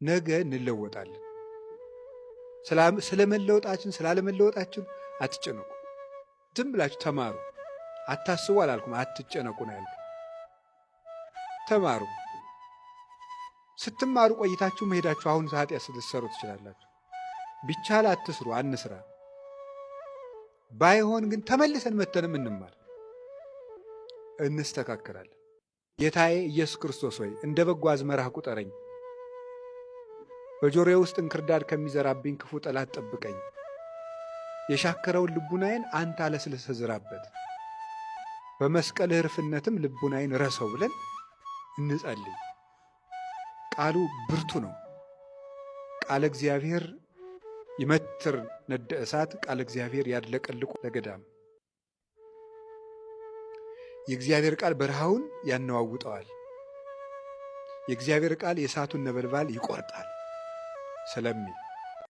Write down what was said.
ነገ እንለወጣለን። ስለመለወጣችን ስላለመለወጣችን አትጨነቁ። ዝም ብላችሁ ተማሩ። አታስቡ አላልኩም፣ አትጨነቁ ነው ያልኩት። ተማሩ። ስትማሩ ቆይታችሁ መሄዳችሁ አሁን ኃጢአት ስትሰሩ ትችላላችሁ። ቢቻል አትስሩ፣ አንስራ። ባይሆን ግን ተመልሰን መተንም እንማር፣ እንስተካከላለን። ጌታዬ ኢየሱስ ክርስቶስ ሆይ እንደ በጎ አዝመራህ ቁጠረኝ። በጆሮዬ ውስጥ እንክርዳድ ከሚዘራብኝ ክፉ ጠላት ጠብቀኝ። የሻከረውን ልቡናዬን አንተ አለስልሰህ ዝራበት፣ በመስቀልህ ርፍነትም ልቡናዬን ረሰው ብለን እንጸልይ። ቃሉ ብርቱ ነው። ቃለ እግዚአብሔር ይመትር ነደ እሳት፣ ቃለ እግዚአብሔር ያድለቀልቁ ለገዳም። የእግዚአብሔር ቃል በረሃውን ያነዋውጠዋል። የእግዚአብሔር ቃል የእሳቱን ነበልባል ይቆርጣል ስለሚል